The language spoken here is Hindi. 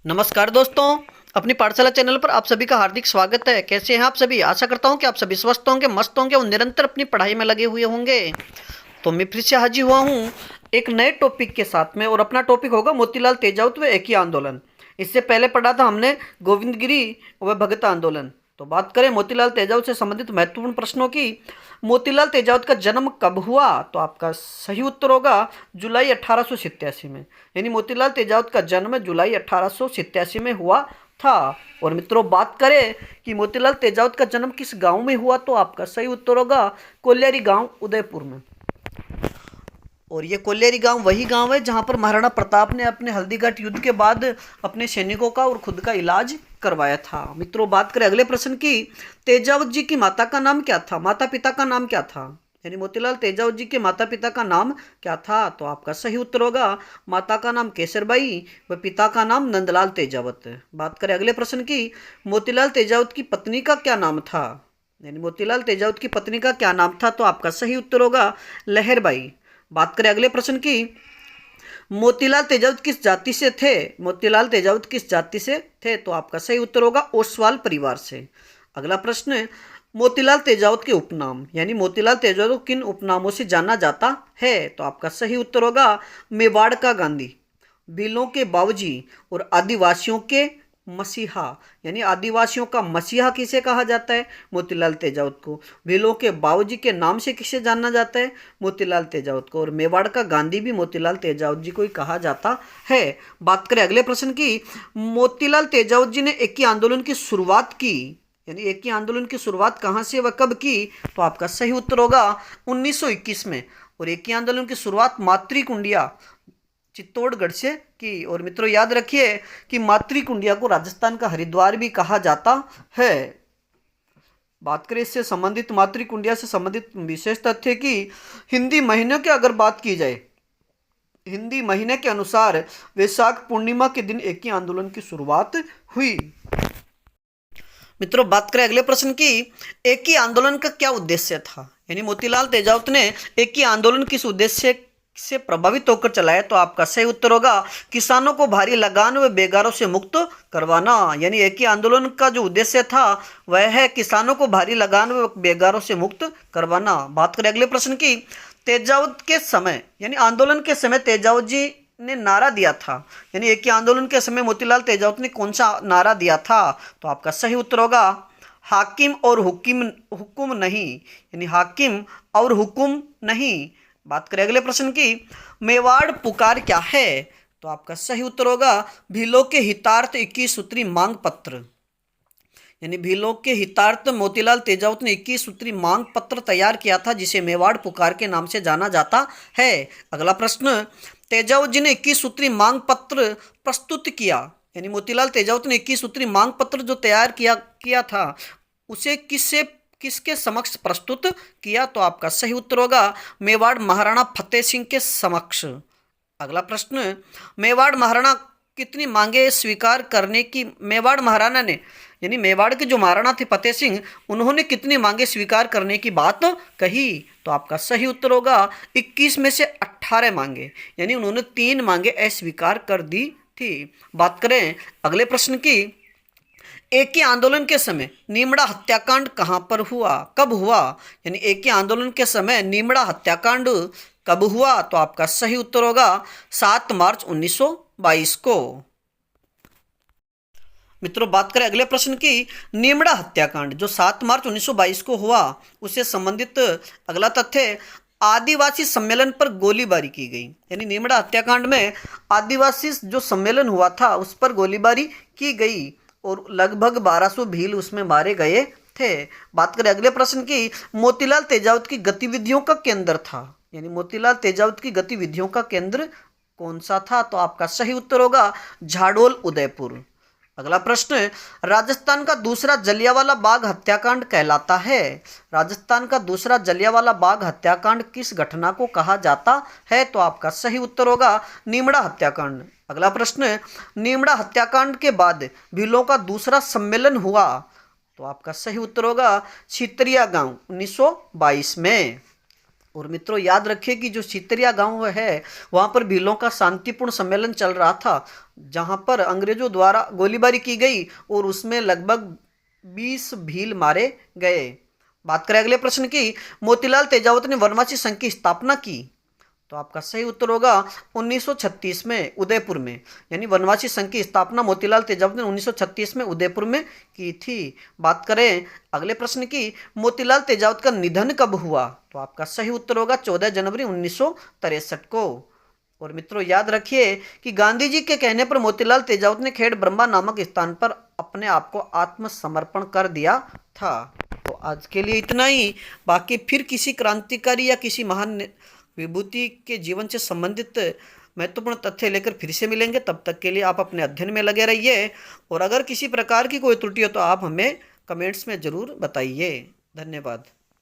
नमस्कार दोस्तों, अपनी पाठशाला चैनल पर आप सभी का हार्दिक स्वागत है। कैसे हैं आप सभी? आशा करता हूं कि आप सभी स्वस्थ होंगे, मस्त होंगे और निरंतर अपनी पढ़ाई में लगे हुए होंगे। तो मैं फिर से हाजिर हुआ हूं एक नए टॉपिक के साथ में, और अपना टॉपिक होगा मोतीलाल तेजावत व एकी आंदोलन। इससे पहले पढ़ा था हमने गोविंदगिरी व भगत आंदोलन। तो बात करें मोतीलाल तेजावत से संबंधित महत्वपूर्ण प्रश्नों की। मोतीलाल तेजावत का जन्म कब हुआ? तो आपका सही उत्तर होगा जुलाई 1887 में। यानी मोतीलाल तेजावत का जन्म जुलाई 1887 में हुआ था। और मित्रों, बात करें कि मोतीलाल तेजावत का जन्म किस गांव में हुआ, तो आपका सही उत्तर होगा कोल्यारी गांव, उदयपुर में। और ये कोल्यारी गांव वही गांव है जहां पर महाराणा प्रताप ने अपने हल्दीघाटी युद्ध के बाद अपने सैनिकों का और खुद का इलाज करवाया था। मित्रों, बात करें अगले प्रश्न की। तेजावत जी की माता का नाम क्या था? माता पिता का नाम क्या था? यानी मोतीलाल तेजावत जी के माता पिता का नाम क्या था? तो आपका सही उत्तर होगा माता का नाम केसरबाई व पिता का नाम नंदलाल तेजावत। बात करें अगले प्रश्न की। मोतीलाल तेजावत की पत्नी का क्या नाम था? यानी मोतीलाल तेजावत की पत्नी का क्या नाम था? तो आपका सही उत्तर होगा लहरबाई। बात करें अगले प्रश्न की। मोतीलाल तेजावत किस जाति से थे? मोतीलाल तेजावत किस जाति से थे? तो आपका सही उत्तर होगा ओसवाल परिवार से। अगला प्रश्न है, मोतीलाल तेजावत के उपनाम। यानी मोतीलाल तेजावत को किन उपनामों से जाना जाता है? तो आपका सही उत्तर होगा मेवाड़ का गांधी, भीलों के बावजी और आदिवासियों के मसीहा। यानी आदिवासियों का मसीहा किसे कहा जाता है? मोतीलाल तेजावत को। भीलों के बावजी के नाम से किसे जाना जाता है? मोतीलाल तेजावत को। और मेवाड़ का गांधी भी मोतीलाल तेजावत जी को ही कहा जाता है। बात करें अगले प्रश्न की। मोतीलाल तेजावत जी ने एकी आंदोलन की शुरुआत की। यानी एकी आंदोलन की शुरुआत कहाँ से व कब की? तो आपका सही उत्तर होगा 1921 में। और एकी आंदोलन की शुरुआत मातृकुंडिया, चित्तौड़गढ़ से की। और मित्रों, याद रखिए कि मातृकुंडिया को राजस्थान का हरिद्वार भी कहा जाता है। बात करें इससे संबंधित, मातृकुंडिया से संबंधित विशेष तथ्य की हिंदी महीनों की अगर बात की जाए, हिंदी महीने के अनुसार वैशाख पूर्णिमा के दिन एकी आंदोलन की शुरुआत हुई। मित्रों, बात करें अगले प्रश्न की। एकी आंदोलन का क्या उद्देश्य था? यानी मोतीलाल तेजावत ने एकी आंदोलन किस उद्देश्य से प्रभावित होकर चलाया? तो आपका सही उत्तर होगा किसानों को भारी लगान व बेगारों से मुक्त करवाना। यानी एकी आंदोलन का जो उद्देश्य था वह है किसानों को भारी लगान व बेगारों से मुक्त करवाना। बात करें अगले प्रश्न की। तेजावत के समय, यानी आंदोलन के समय तेजावत जी ने नारा दिया था। यानी एकी आंदोलन के समय मोतीलाल तेजावत ने कौन सा नारा दिया था? तो आपका सही उत्तर होगा हाकिम और हुकुम नहीं। यानी हाकिम और हुकुम नहीं। बात करें अगले प्रश्न की। मेवाड़ पुकार क्या है? तो आपका सही उत्तर होगा भीलों के हितार्थ 21 सूत्री मांग पत्र। यानी भीलों के हितार्थ मोतीलाल तेजावत ने 21 सूत्री मांग पत्र तैयार किया था, जिसे मेवाड़ पुकार के नाम से जाना जाता है। अगला प्रश्न। तेजावत जी ने 21 सूत्री मांग पत्र प्रस्तुत किया। यानी मोतीलाल तेजावत ने 21 सूत्री मांग पत्र जो तैयार किया था उसे किसके समक्ष प्रस्तुत किया? तो आपका सही उत्तर होगा मेवाड़ महाराणा फतेह सिंह के समक्ष। अगला प्रश्न। मेवाड़ महाराणा कितनी मांगे स्वीकार करने की, मेवाड़ महाराणा ने, यानी मेवाड़ के जो महाराणा थे फतेह सिंह, उन्होंने कितनी मांगे स्वीकार करने की बात कही? तो आपका सही उत्तर होगा 21 में से 18 मांगे। यानी उन्होंने 3 मांगे अस्वीकार कर दी थी। बात करें अगले प्रश्न की। एकी आंदोलन के समय नीमड़ा हत्याकांड कहां पर हुआ, कब हुआ? यानी एकी आंदोलन के समय नीमड़ा हत्याकांड कब हुआ? तो आपका सही उत्तर होगा 7 मार्च 1922 को। मित्रों, बात करें अगले प्रश्न की। नीमड़ा हत्याकांड जो 7 मार्च 1922 को हुआ, उससे संबंधित अगला तथ्य आदिवासी सम्मेलन पर गोलीबारी की गई। यानी नीमड़ा हत्याकांड में आदिवासी जो सम्मेलन हुआ था उस पर गोलीबारी की गई और लगभग 1200 भील उसमें मारे गए थे। बात करें अगले प्रश्न की। मोतीलाल तेजावत की गतिविधियों का केंद्र था। यानी मोतीलाल तेजावत की गतिविधियों का केंद्र कौन सा था? तो आपका सही उत्तर होगा झाडोल, उदयपुर। अगला प्रश्न। राजस्थान का दूसरा जलियांवाला बाग हत्याकांड कहलाता है। राजस्थान का दूसरा जलियांवाला बाग हत्याकांड किस घटना को कहा जाता है? तो आपका सही उत्तर होगा नीमड़ा हत्याकांड। अगला प्रश्न। नीमड़ा हत्याकांड के बाद भीलों का दूसरा सम्मेलन हुआ। तो आपका सही उत्तर होगा छितरिया गांव 1922 में। और मित्रों याद रखिए कि जो सितरिया गांव है वहां पर भीलों का शांतिपूर्ण सम्मेलन चल रहा था, जहां पर अंग्रेजों द्वारा गोलीबारी की गई और उसमें लगभग 20 भील मारे गए। बात करें अगले प्रश्न की, मोतीलाल तेजावत ने वनवासी संघ की स्थापना की। तो आपका सही उत्तर होगा 1936 में उदयपुर में, यानी वनवासी संघ की स्थापना मोतीलाल तेजावत ने 1936 में उदयपुर में की थी। बात करें अगले प्रश्न की, मोतीलाल तेजावत का निधन कब हुआ। तो आपका सही उत्तर होगा 14 जनवरी 1963 को। और मित्रों याद रखिए कि गांधी जी के कहने पर मोतीलाल तेजावत ने खेड़ ब्रह्मा नामक स्थान पर अपने आप को आत्मसमर्पण कर दिया था। तो आज के लिए इतना ही, बाकी फिर किसी क्रांतिकारी या किसी महान विभूति के जीवन से संबंधित महत्वपूर्ण तथ्य लेकर फिर से मिलेंगे। तब तक के लिए आप अपने अध्ययन में लगे रहिए, और अगर किसी प्रकार की कोई त्रुटि हो तो आप हमें कमेंट्स में ज़रूर बताइए। धन्यवाद।